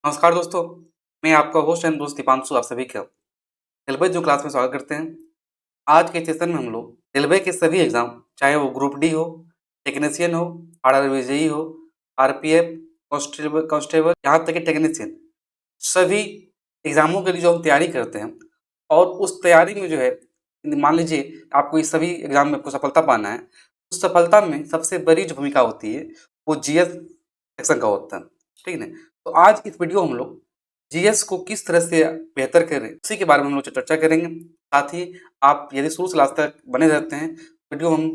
नमस्कार दोस्तों, मैं आपका होस्ट एंड दोस्त दीपांशु आप सभी का रेलवे जो क्लास में स्वागत करते हैं। आज के सेशन में हम लोग रेलवे के सभी एग्जाम, चाहे वो ग्रुप डी हो, टेक्नीशियन हो, आरआरबी हो, आरपीएफ, कांस्टेबल कांस्टेबल यहाँ तक कि टेक्नीशियन, सभी एग्जामों के लिए जो हम तैयारी करते हैं और उस तैयारी में जो है मान लीजिए आपको इस सभी एग्जाम में आपको सफलता पाना है। उस सफलता में सबसे बड़ी जो भूमिका होती है वो जीएस सेक्शन का होता है। ठीक है ना? तो आज इस वीडियो में हम लोग जीएस को किस तरह से बेहतर करें उसी के बारे में हम लोग चर्चा करेंगे। साथ ही आप यदि शुरू से लास्ट तक बने रहते हैं, वीडियो हम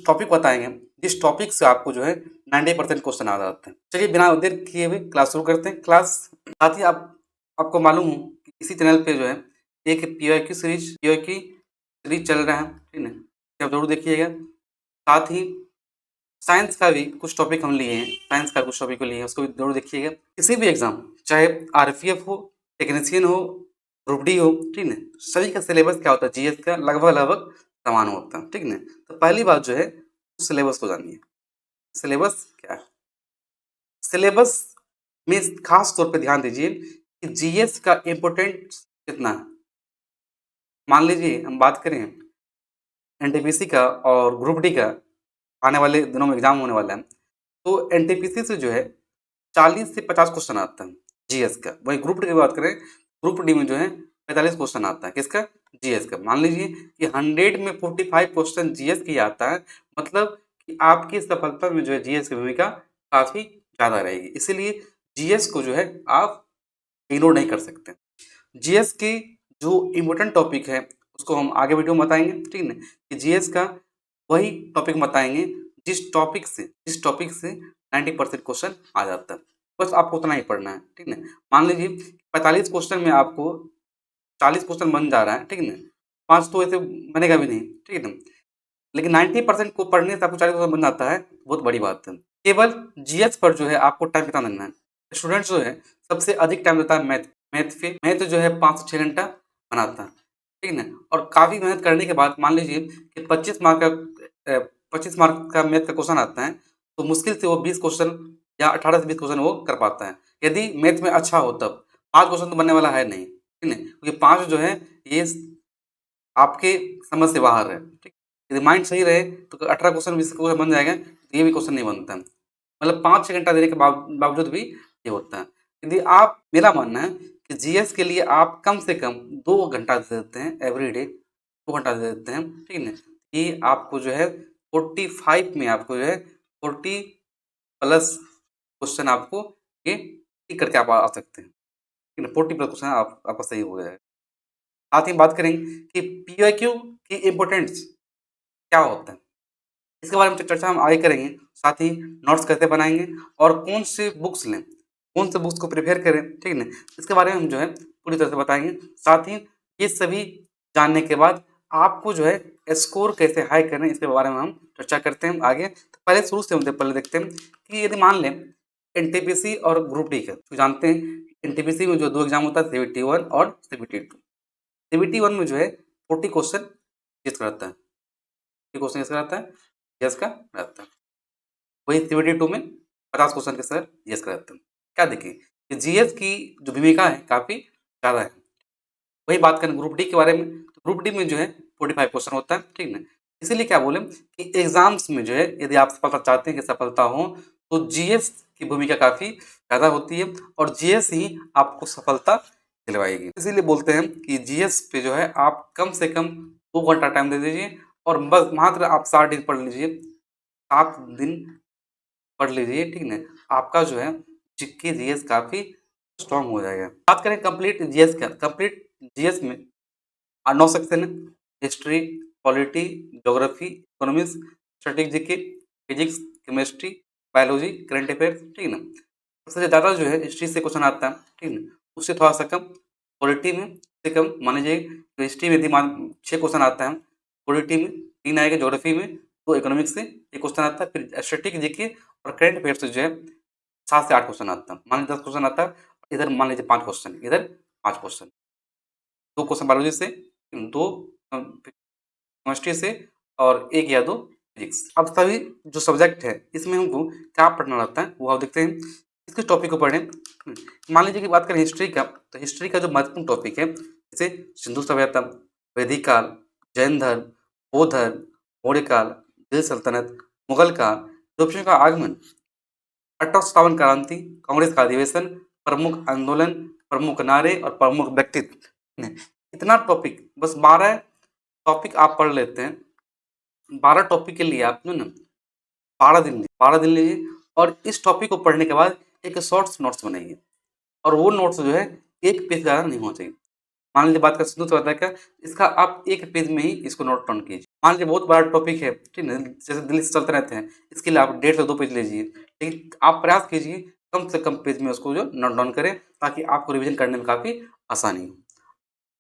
टॉपिक बताएंगे जिस टॉपिक से आपको जो है 90% क्वेश्चन आ जाते हैं। चलिए बिना देर किए हुए क्लास शुरू करते हैं। क्लास साथ ही आपको मालूम हो कि इसी चैनल पे जो है एक पीवाईक्यू सीरीज चल रहा है। ठीक है, आप जरूर देखिएगा। साथ ही साइंस का भी कुछ टॉपिक हम लिए हैं, साइंस का कुछ टॉपिक को लिए हैं, उसको भी जरूर देखिएगा। किसी भी एग्जाम, चाहे आरपीएफ हो, टेक्नीशियन हो, ग्रुप डी हो, ठीक है, सभी का सिलेबस क्या होता है जीएस का लगभग लगभग समान होता है। ठीक है, तो पहली बात जो है सिलेबस को जानिए। सिलेबस क्या है? सिलेबस में खास तौर पे ध्यान दीजिए कि जीएस का इम्पोर्टेंस कितना है। मान लीजिए हम बात करें एनटीपीसी का और ग्रुप डी का, आने वाले दिनों में एग्जाम होने वाला है, तो एनटीपीसी से जो है 40 से 50 क्वेश्चन आता है जीएस का। वही ग्रुप डी की बात करें, ग्रुप डी में जो है 45 क्वेश्चन आता है। किसका? जीएस का। मान लीजिए कि 100 में 45 क्वेश्चन जीएस की आता है, मतलब कि आपकी सफलता में जो है जीएस की भूमिका काफी ज्यादा रहेगी। इसीलिए जीएस को जो है आप इग्नोर नहीं कर सकते। जीएस की जो इम्पोर्टेंट टॉपिक है उसको हम आगे वीडियो में बताएंगे। ठीक है ना, कि जीएस का वही टॉपिक बताएंगे जिस टॉपिक से 90% क्वेश्चन आ जाता है। बस आपको उतना ही पढ़ना है। ठीक है ना, मान लीजिए 45 क्वेश्चन में आपको 40 क्वेश्चन बन जा रहा है। ठीक है ना, 5 तो ऐसे बनेगा भी नहीं। ठीक है ना, लेकिन 90% को पढ़ने से आपको 40 क्वेश्चन बन जाता है, बहुत बड़ी बात है। केवल जीएस पर जो है आपको टाइम कितना देना है। स्टूडेंट्स जो है सबसे अधिक टाइम देता है मैथ मैथ पे। मैथ जो है 5 से 6 घंटा बनाता है। ठीक है ना, और काफ़ी मेहनत करने के बाद मान लीजिए कि 25 मार्क का मैथ का क्वेश्चन आता है, तो मुश्किल से वो 20 क्वेश्चन या 18 से 20 क्वेश्चन वो कर पाता है, यदि मैथ में अच्छा हो तब। 5 क्वेश्चन तो बनने वाला है नहीं। ठीक है, क्योंकि 5 जो है ये आपके समझ से बाहर है। ठीक, यदि माइंड सही रहे तो 18 क्वेश्चन 20 क्वेश्चन बन जाएगा, तो ये भी क्वेश्चन नहीं बनता है। मतलब 5-6 घंटा देने के बावजूद भी ये होता है। यदि आप, मेरा मानना है कि जीएस के लिए आप कम से कम 2 घंटा दे देते हैं एवरीडे, 2 घंटा दे देते हैं। ठीक है ना, ये आपको जो है 45 में आपको जो है 40 प्लस क्वेश्चन आपको ये टिक करके आप आ सकते हैं। ठीक है, 40 प्लस क्वेश्चन आपका सही हो जाएगा। साथ ही बात करेंगे कि पीवाईक्यू की इम्पोर्टेंस क्या होता है, इसके बारे में चर्चा हम आगे करेंगे। साथ ही नोट्स कैसे बनाएंगे और कौन से बुक्स लें, कौन से बुक्स को प्रिपेयर करें। ठीक है ना, इसके बारे में हम जो है पूरी तरह से बताएंगे। साथ ही ये सभी जानने के बाद आपको जो है स्कोर कैसे हाई करें, इसके बारे में हम चर्चा करते हैं आगे। तो पहले शुरू से हम पहले देखते हैं कि यदि मान लें एनटीपीसी और ग्रुप डी का, तो जानते हैं एनटीपीसी में जो 2 एग्जाम होता है CBT 1 और CBT 2। CBT 1 में जो है 40 क्वेश्चन गेस कराता है, 40 क्वेश्चन गेस कराता है, यस का रहता है। वही CBT 2 में 50 क्वेश्चन के सर यस का रहता है। क्या देखिए कि जीएस की जो भूमिका है काफ़ी ज़्यादा है। वही बात करें ग्रुप डी के बारे में, तो ग्रुप डी में जो है 45 क्वेश्चन होता है। ठीक है ना, इसीलिए क्या बोले कि एग्जाम्स में जो है यदि आप सफलता चाहते हैं कि सफलता हो, तो जीएस की भूमिका काफ़ी ज़्यादा होती है और जीएस ही आपको सफलता दिलवाएगी। इसीलिए बोलते हैं कि जीएस पे जो है आप कम से कम 2 घंटा टाइम दे दीजिए और बस मात्र आप 60 दिन पढ़ लीजिए, 7 दिन पढ़ लीजिए। ठीक है, आपका जो है जीके जीएस काफ़ी स्ट्रांग हो जाएगा। बात करें कंप्लीट जीएस का, कंप्लीट जीएस में 9 सेक्शन है। History, polity, geography, economics, static GK, physics, chemistry, biology, current affairs. ठीक है ना, सबसे ज़्यादा जो है हिस्ट्री से क्वेश्चन आता है। ठीक है ना, उससे थोड़ा सा कम पॉलिटी में से कम। मान लीजिए तो हिस्ट्री में यदि मान 6 क्वेश्चन आता है, पॉलिटी में 3 आएगा, ज्योग्राफी में 2, इकोनॉमिक्स से 1 क्वेश्चन आता है, फिर स्टैटिक जीके और करंट अफेयर्स से जो है 7 से 8 क्वेश्चन आता है। मान लीजिए 10 क्वेश्चन आता है, इधर मान लीजिए 5 क्वेश्चन, इधर 5 क्वेश्चन, 2 क्वेश्चन बायोलॉजी से, 2 केमिस्ट्री से और 1 या 2 फिजिक्स। अब सभी जो सब्जेक्ट है इसमें हमको क्या पढ़ना रहता है वो आप देखते हैं। इसके टॉपिक को पढ़ें। मान लीजिए कि बात करें हिस्ट्री का, तो हिस्ट्री का जो महत्वपूर्ण टॉपिक है जैसे सिंधु सभ्यता, वैदिक काल, जैन धर्म, बौद्ध धर्म, मौर्य काल, दिल्ली सल्तनत, मुगल काल, यूरोपियों का आगमन, 1857 क्रांति, कांग्रेस का अधिवेशन, प्रमुख आंदोलन, प्रमुख नारे और प्रमुख व्यक्तित्व। इतना टॉपिक, बस 12 टॉपिक आप पढ़ लेते हैं। 12 टॉपिक के लिए आप जो ना 12 दिन लीजिए और इस टॉपिक को पढ़ने के बाद एक शॉर्ट्स नोट्स बनाइए और वो नोट्स जो है एक पेज ज़्यादा नहीं होना चाहिए। मान लीजिए बात कर सिंधु सभ्यता का, इसका आप एक पेज में ही इसको नोट डाउन कीजिए। मान लीजिए बहुत बड़ा टॉपिक है, ठीक है, जैसे दिल्ली से चलते रहते हैं, इसके लिए आप 1.5 से 2 पेज लीजिए, लेकिन आप प्रयास कीजिए कम से कम पेज में उसको जो नोट डाउन करें ताकि आपको रिवीजन करने में काफ़ी आसानी हो।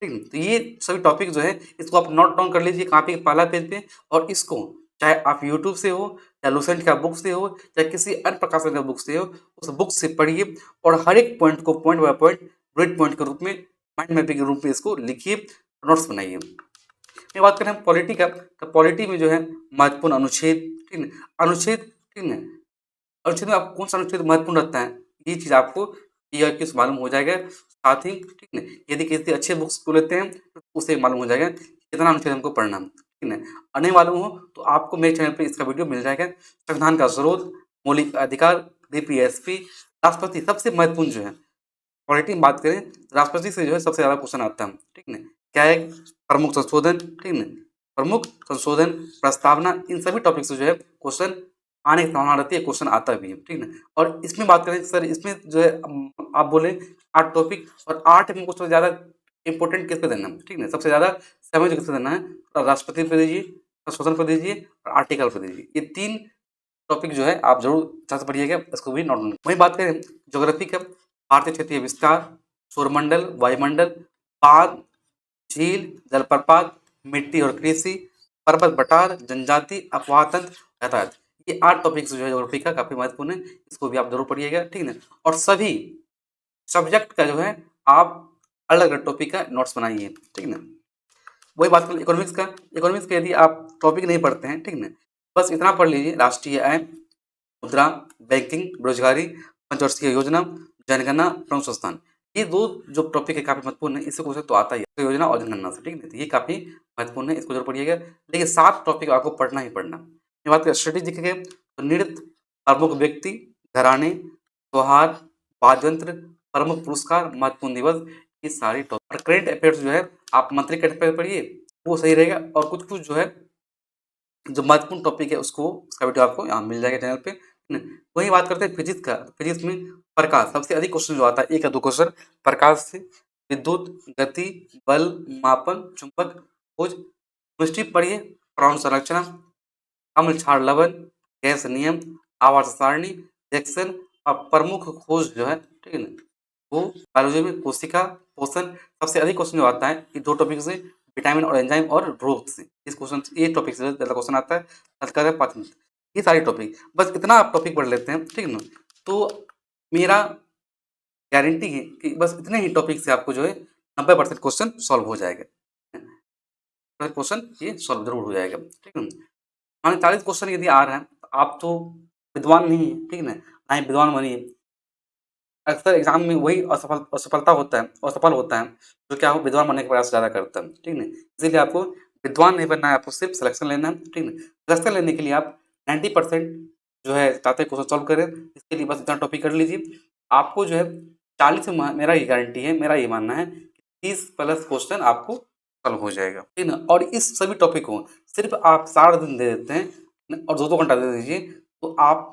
ठीक है, तो ये सभी टॉपिक जो है इसको आप नोट डाउन कर लीजिए कॉपी के पहला पेज पे, और इसको चाहे आप यूट्यूब से हो या लूसेंट का बुक से हो या किसी अन्य प्रकाशन का बुक से हो, उस बुक से पढ़िए और हर एक पॉइंट को point by point bullet point के रूप में, माइंड मैपिंग के रूप में इसको लिखिए, नोट्स बनाइए। ये बात करें हम पॉलिटी का, तो पॉलिटी में जो है महत्वपूर्ण अनुच्छेद, ठीक है, अनुच्छेद, ठीक है, अनुच्छेद में आपको कौन सा अनुच्छेद महत्वपूर्ण रखता है ये चीज़ आपको किस मालूम हो जाएगा। साथ ही ठीक है, यदि किसी अच्छे बुक्स को लेते हैं तो उसे मालूम हो जाएगा कितना अनुच्छेद हमको पढ़ना है, ठीक है। और नहीं मालूम हो तो आपको मेरे चैनल पे इसका वीडियो मिल जाएगा। संविधान का स्रोत, मौलिक अधिकार, बीपीएसपी, राष्ट्रपति, सबसे महत्वपूर्ण जो है पॉलिटी में बात करें, राष्ट्रपति से जो है सबसे ज़्यादा क्वेश्चन आता है, ठीक है। क्या है प्रमुख संशोधन, ठीक है, प्रमुख संशोधन, प्रस्तावना, इन सभी टॉपिक से जो है क्वेश्चन आने की संभावना रहती है, क्वेश्चन आता भी है, ठीक है। और इसमें बात करें सर, इसमें जो है आप बोले 8 टॉपिक, और 8 में सबसे ज़्यादा इंपॉर्टेंट किस पे देना है, ठीक है, सबसे ज़्यादा समय जो किस पे देना है, तो राष्ट्रपति पे दीजिए, संशोधन पे दीजिए और आर्टिकल पे दीजिए। ये 3 टॉपिक जो है आप जरूर अच्छे से पढ़िएगा, इसको भी नोट डाउन। वहीं बात करें ज्योग्राफी का, भारतीय क्षेत्रीय विस्तार, सौरमंडल, वायुमंडल, बांध, झील, जलप्रपात, मिट्टी और कृषि, पर्वत बटार, जनजाति, अफवाह तंत्र, यातायात, ये 8 टॉपिक्स जो है ज्योग्राफी का काफी महत्वपूर्ण है, इसको भी आप जरूर पढ़िएगा, ठीक है। और सभी सब्जेक्ट का जो है आप अलग अलग टॉपिक का नोट्स बनाइए, ठीक है। वही बात करें इकोनॉमिक्स का, इकोनॉमिक्स का यदि आप टॉपिक नहीं पढ़ते हैं, ठीक है, बस इतना पढ़ लीजिए, राष्ट्रीय आय, मुद्रा, बैंकिंग, बेरोजगारी, पंचवर्षीय योजना, जनगणना, प्रमुख संस्थान, ये 2 जो टॉपिक है काफ़ी महत्वपूर्ण है, इससे क्वेश्चन तो आता ही है, तो योजना और जनगणना से, ठीक है, तो ये काफ़ी महत्वपूर्ण है, इसको जरूर पढ़िएगा। लेकिन 7 टॉपिक आपको पढ़ना ही पढ़ना। ये बात करें स्ट्रेटेजी के, तो नृत्य, प्रमुख व्यक्ति, घराने, त्योहार, वाद्य यंत्र, प्रमुख पुरस्कार, महत्वपूर्ण दिवस, ये सारे टॉपिक। और करेंट अफेयर्स जो है आप मंथली करंट अफेयर पढ़िए, वो सही रहेगा, और कुछ कुछ जो है जो महत्वपूर्ण टॉपिक है उसको, उसका वीडियो आपको यहाँ मिल जाएगा चैनल पे। वही बात करते हैं फिजिक्स का, फिजिक्स में प्रकाश, सबसे अधिक क्वेश्चन जो आता है 1 या 2 क्वेश्चन प्रकाश से, विद्युत, गति, बल, मापन, चुंबक, खोज, केमिस्ट्री पढ़िए, परमाणु संरचना, अम्ल क्षार लवण, गैस नियम, आवर्त सारणी, रिएक्शन, और प्रमुख खोज जो है, ठीक है ना, वो बायोलॉजी में कोशिका, पोषण, सबसे अधिक क्वेश्चन जो आता है ये 2 टॉपिक से, विटामिन और एंजाइम और ग्रोथ से, इस क्वेश्चन ये टॉपिक से ज़्यादा क्वेश्चन आता है। तत्काल पाचन, ये सारे टॉपिक, बस इतना आप टॉपिक पढ़ लेते हैं, ठीक है ना, तो मेरा गारंटी है कि बस इतने ही टॉपिक से आपको जो है 90% क्वेश्चन सॉल्व हो जाएगा, क्वेश्चन ये सॉल्व जरूर हो जाएगा, ठीक है। मान 40 क्वेश्चन यदि आ रहा है तो आप तो विद्वान नहीं है, ठीक है ना ही विद्वान बनिए। अक्सर एग्जाम में वही असफलता होता है, असफल होता है जो क्या हो विद्वान बनने के प्रयास ज़्यादा करता है, ठीक है। इसीलिए आपको विद्वान नहीं बनना है, आपको सिर्फ सिलेक्शन लेना है, ठीक है। सिलेक्शन लेने के लिए आप 90% जो है चाहते हैं क्वेश्चन सॉल्व करें, इसके लिए बस इतना टॉपिक कर लीजिए। आपको जो है 40 में मेरा ये गारंटी है, मेरा ये मानना है कि 30 प्लस क्वेश्चन आपको सॉल्व हो जाएगा, ठीक है ना। और इस सभी टॉपिक को सिर्फ आप 60 दिन दे देते हैं और 2-2 घंटा दे दीजिए, तो आप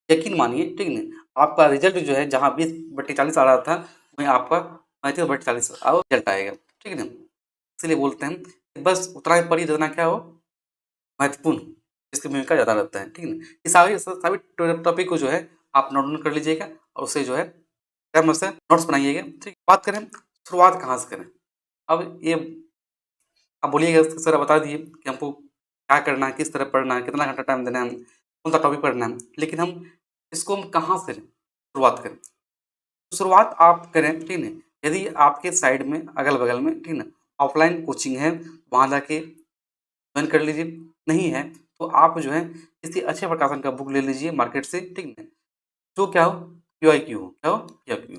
यकीन मानिए, ठीक है ना, आपका रिजल्ट जो है जहाँ 20/40 आ रहा था वहीं आपका 35/40 रिजल्ट आएगा, ठीक है ना। इसीलिए बोलते हैं कि बस उतना ही पढ़िए जितना क्या हो महत्वपूर्ण, इसकी भूमिका ज़्यादा रहता है, ठीक है ना। ये सभी टॉपिक को जो है आप नोट डाउन कर लीजिएगा और उसे जो है टाइम से नोट्स बनाइएगा, ठीक। बात करें शुरुआत कहाँ से करें, अब ये आप बोलिएगा सर बता दिए कि हमको क्या करना है, किस तरह पढ़ना है, कितना घंटा टाइम देना है, कौन सा टॉपिक पढ़ना है, लेकिन हम इसको हम कहाँ से शुरुआत करें। शुरुआत आप करें, ठीक है, यदि आपके साइड में अगल-बगल में, ठीक है, ऑफलाइन कोचिंग है वहाँ जाके जॉइन कर लीजिए, नहीं है तो आप जो है किसी अच्छे प्रकाशन का बुक ले लीजिए मार्केट से, ठीक है, जो क्या हो पीवाईक्यू हो, क्या हो? पीवाईक्यू।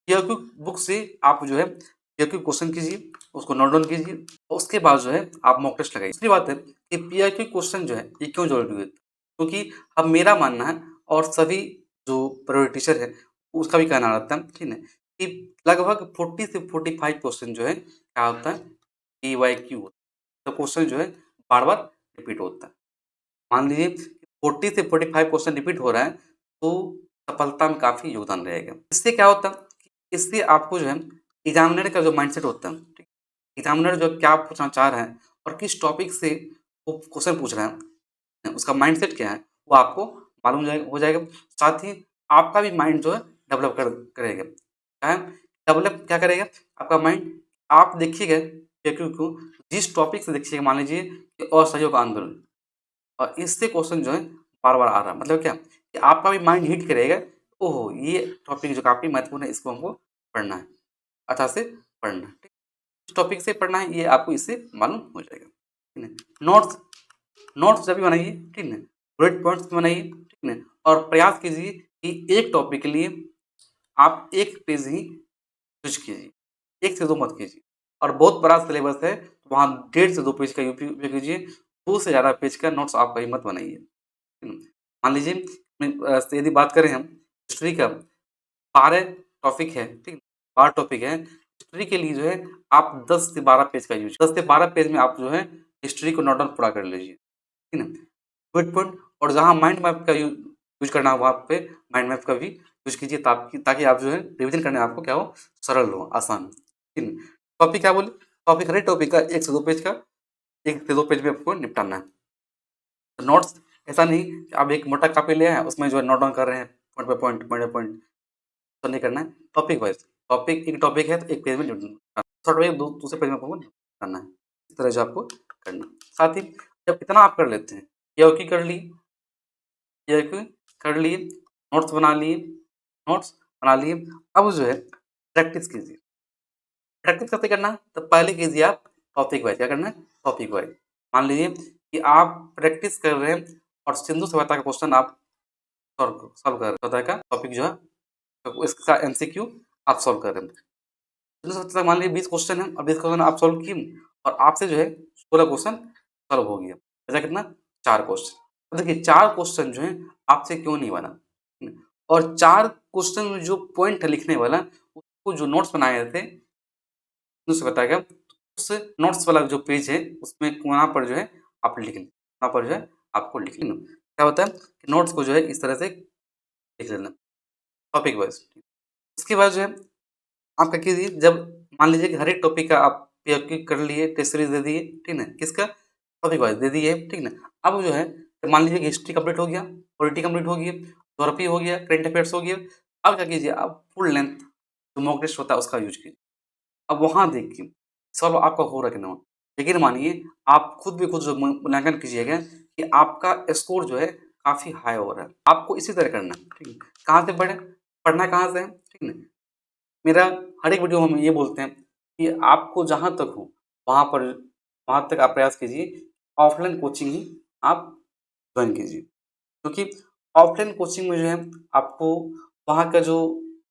पीवाईक्यू बुक से आप जो है पीवाईक्यू क्वेश्चन कीजिए, उसको नोट डाउन कीजिए और उसके बाद जो है आप मॉक टेस्ट लगाइए। दूसरी बात है कि पीवाईक्यू क्वेश्चन जो है ये क्यों ज़रूरी है? क्योंकि अब मेरा मानना है और सभी जो प्राइवेट टीचर है उसका भी कहना रहता है, ठीक है? कि लगभग 40 से 45 क्वेश्चन जो है क्या होता है? पीवाईक्यू होता है। तो क्वेश्चन जो है बार-बार रिपीट होता है। मान लीजिए 40 से 45 क्वेश्चन रिपीट हो रहा है, तो सफलता में काफ़ी योगदान रहेगा। इससे क्या होता है कि इससे आपको जो है एग्ज़ामिनर का जो माइंडसेट होता है, ठीक? एग्ज़ामिनर जो क्या पूछना चाह रहा है और किस टॉपिक से वो क्वेश्चन पूछ रहा है, उसका माइंडसेट क्या है, वो आपको मालूम हो जाएगा। साथ ही आपका भी माइंड जो है डेवलप करेगा। क्या है? डेवलप क्या करेगा? आपका माइंड आप देखिएगा पेपर को जिस टॉपिक से देखिएगा, मान लीजिए कि असहयोग आंदोलन और इससे क्वेश्चन जो है बार-बार आ रहा है। मतलब क्या? कि आपका भी माइंड हिट करेगा, ओहो! ये टॉपिक जो काफ़ी महत्वपूर्ण है, इसको हमको पढ़ना है, अच्छा से पढ़ना है, ठीक? इस टॉपिक से पढ़ना है, ये आपको इससे मालूम हो जाएगा, ठीक है? नोट्स नोट्स जब भी बनाइए, ठीक है? बुलेट पॉइंट्स बनाइए, ठीक है? और प्रयास कीजिए कि एक टॉपिक के लिए आप 1 पेज ही यूज़ कीजिए, 1 से 2 मत कीजिए और बहुत बड़ा सिलेबस है, तो वहाँ डेढ़ से 2 पेज का उपयोग कीजिए, 2 से ज़्यादा पेज का नोट्स आप कहीं मत बनाइए। हुँ, मान लीजिए यदि बात करें हम हिस्ट्री का 12 टॉपिक है, ठीक है? 12 टॉपिक है, हिस्ट्री के लिए जो है आप 10 से 12 पेज का 10 से 12 पेज में आप जो है हिस्ट्री को नोट डाउन पूरा कर लीजिए, ठीक है? बुलेट पॉइंट और जहाँ माइंड मैप का यूज़ करना हो वहाँ पे माइंड मैप का भी यूज़ कीजिए ताकि आप जो है रिवीजन करने में आपको क्या हो सरल हो, आसान हो, ठीक है? टॉपिक क्या बोले? टॉपिक हर एक टॉपिक का 1 से 2 पेज का 1 से 2 पेज में आपको निपटाना है। नोट्स ऐसा नहीं कि आप एक मोटा कॉपी ले आए, उसमें जो है नोट डाउन कर रहे हैं point by point, point by point, तो नहीं करना है। टॉपिक वाइज़ टॉपिक एक टॉपिक है तो एक पेज में शॉर्ट में दूसरे पेज में आपको करना है। इस तरह से आपको करना है। साथ ही जब इतना आप कर लेते हैं, EOQ कर लिए, EOQ कर लिए, नोट्स बना लिए, अब जो है प्रैक्टिस कीजिए। प्रैक्टिस कैसे करना है? तो पहले कीजिए आप टॉपिक वाइज़, क्या करना है? Topic wise. मान लीजिए कि आप प्रैक्टिस कर रहे हैं और सिंधु सभ्यता का क्वेश्चन आप सॉल्व कर रहे हैं, सभ्यता का टॉपिक जो है तो इसका MCQ आप सॉल्व कर रहे हैं। सिंधु सभ्यता तक मान लीजिए 20 क्वेश्चन है और 20 क्वेश्चन आप सॉल्व किए और आपसे जो है 16 क्वेश्चन सॉल्व हो गया। बचा कितना? 4 क्वेश्चन। तो देखिए 4 क्वेश्चन जो है आपसे क्यों नहीं बना? और 4 क्वेश्चन में जो पॉइंट है लिखने वाला, उसको जो नोट्स बनाए थे, उससे बताया गया, उस नोट्स वाला जो पेज है, उसमें वहाँ पर जो है आप लिख लें, वहाँ पर जो है आपको लिख लेना। क्या होता है कि नोट्स को जो है इस तरह से लिख लेना, टॉपिक वाइज़। उसके बाद जो है आप क्या कीजिए, जब मान लीजिए कि हर एक टॉपिक का आप POQ कर लिए, टेस्ट सीरीज़ दे दिए, ठीक है ना? किसका? टॉपिक वाइज़ दे दिए, ठीक है ना? अब जो है मान लीजिए कि हिस्ट्री कंप्लीट हो गया, पॉलिटी कंप्लीट हो गई, ज्योग्राफी हो गया, करंट अफेयर्स हो गया। अब क्या कीजिए, आप फुल लेंथ जो मॉक टेस्ट होता है उसका यूज़ कीजिए। अब वहाँ देखिए, सब आपका हो रहा है कि नहीं हो रहा। यकीन मानिए आप खुद भी खुद जो मूल्यांकन कीजिएगा कि आपका स्कोर जो है काफ़ी हाई हो रहा है। आपको इसी तरह करना है, ठीक है? कहाँ से पढ़ें? पढ़ना कहाँ से है, ठीक है? मेरा हर एक वीडियो में हम ये बोलते हैं कि आपको जहाँ तक हो वहाँ पर वहाँ तक आप प्रयास कीजिए, ऑफ़लाइन कोचिंग ही आप जॉइन कीजिए। क्योंकि ऑफ़लाइन कोचिंग में जो है आपको वहाँ का जो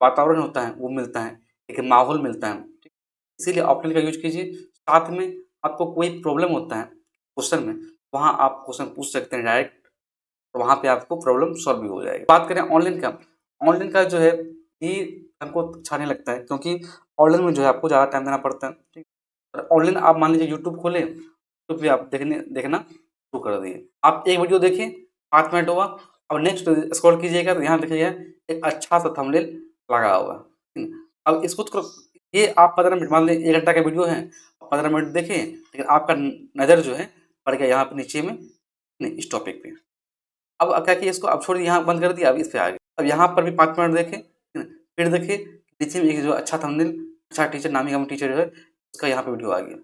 वातावरण होता है वो मिलता है, एक माहौल मिलता है। ठीक? इसीलिए ऑफ़लाइन का यूज़ कीजिए। साथ में आपको कोई प्रॉब्लम होता है क्वेश्चन में, वहाँ आप क्वेश्चन पूछ सकते हैं डायरेक्ट, तो वहाँ पे आपको प्रॉब्लम सॉल्व भी हो जाएगी। बात करें ऑनलाइन का जो है ये हमको अच्छा नहीं लगता है क्योंकि ऑनलाइन में जो है आपको ज़्यादा टाइम देना पड़ता है। ठीक? और ऑनलाइन आप मान लीजिए यूट्यूब खोले, यूट्यूब पे आप देखना शुरू कर दिए। आप एक वीडियो देखिए, 5 मिनट हुआ, अब नेक्स्ट स्क्रॉल कीजिएगा तो यहाँ देखिएगा एक अच्छा-सा थंबनेल लगा हुआ है। अब इसको तो ये आप 15 मिनट मान लें 1 घंटा का वीडियो है, 15 मिनट देखें, लेकिन आपका नज़र जो है पड़ गया यहाँ पे नीचे में, नहीं इस टॉपिक पे। अब क्या किया इसको, अब छोड़ दिया, यहाँ बंद कर दिया, अब इस पे आ गए। अब यहाँ पर भी 5 मिनट देखे, ठीक है? फिर देखिए नीचे में एक जो अच्छा थंबनेल, अच्छा टीचर, नामी गामी टीचर जो है उसका यहाँ पे वीडियो आ गया।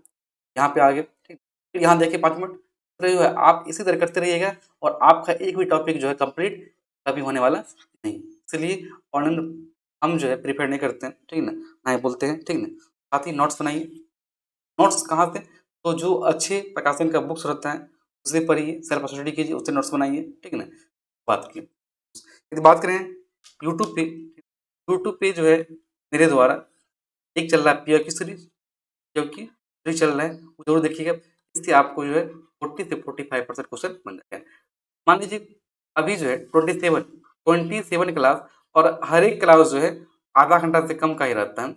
यहाँ पे आ गए, ठीक? फिर यहाँ देखिए 5 मिनट, तो जो है आप इसी तरह करते रहिएगा और आपका एक भी टॉपिक जो है कंप्लीट कभी होने वाला नहीं। इसलिए ऑनलाइन हम जो है प्रेफ़र नहीं करते हैं, ठीक है ना? ना ही बोलते हैं, ठीक है ना? साथ ही नोट्स बनाइए। नोट्स कहाँ से? तो जो अच्छे प्रकाशन का बुक्स रहता है, उसे पढ़िए, सेल्फ स्टडी कीजिए, उससे नोट्स बनाइए, ठीक है ना? बात की। यदि बात करें यूट्यूब पे जो है मेरे द्वारा एक चल रहा है पीओ की सीरीज, जो कि चल रहा है, वो जरूर देखिएगा। इससे आपको जो है 40 से 45% क्वेश्चन बन जाएगा। मान लीजिए अभी जो है 27 क्लास, और हर एक क्लास जो है आधा घंटा से कम का ही रहता है।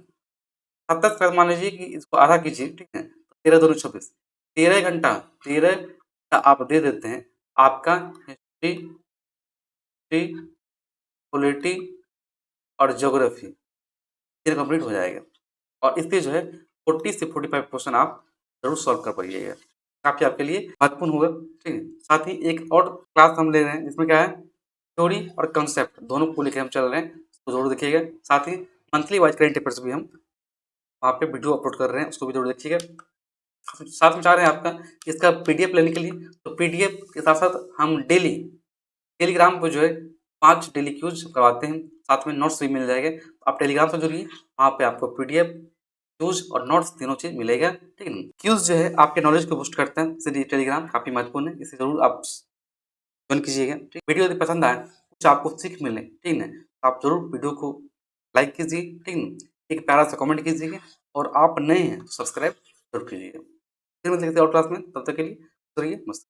70 क्लास मान लीजिए कि इसको आधा कीजिए, ठीक है, 13 दूनी 26, 13 घंटा, 13 आप दे देते हैं, आपका हिस्ट्री, पॉलिटी और ज्योग्राफी ये कंप्लीट हो जाएगा। और इससे जो है 40 से 45 क्वेश्चन आप जरूर सॉल्व कर पाइएगा, काफ़ी आपके लिए महत्वपूर्ण होगा। ठीक है, साथ ही एक और क्लास हम ले रहे हैं, जिसमें क्या है, थ्योरी और कंसेप्ट दोनों को लेकर हम चल रहे हैं, तो जरूर देखिएगा। साथ ही मंथली वाइज करेंट अफेयर्स भी हम वहाँ पे वीडियो अपलोड कर रहे हैं, उसको भी जरूर देखिएगा। साथ में चाह रहे हैं आपका इसका पीडीएफ लेने के लिए, तो पीडीएफ के साथ साथ हम डेली टेलीग्राम पे जो है 5 डेली क्यूज करवाते हैं, साथ में नोट्स भी मिल जाएंगे। आप टेलीग्राम से जुड़िए, वहाँ पे आपको पीडीएफ, क्यूज और नोट्स तीनों चीज मिलेगा। ठीक है ना, क्यूज जो है आपके नॉलेज को बूस्ट करते हैं, इसलिए टेलीग्राम काफी महत्वपूर्ण है, इसे जरूर आप ज्वाइन कीजिएगा। ठीक, वीडियो यदि पसंद आए, कुछ आपको सीख मिले, ठीक है, तो आप जरूर वीडियो को लाइक कीजिए, ठीक है, एक प्यारा सा कमेंट कीजिएगा, और आप नए हैं तो सब्सक्राइब जरूर कीजिएगा। फिर मिलते हैं किसी और क्लास में, तब तक के लिए रहिए मस्त।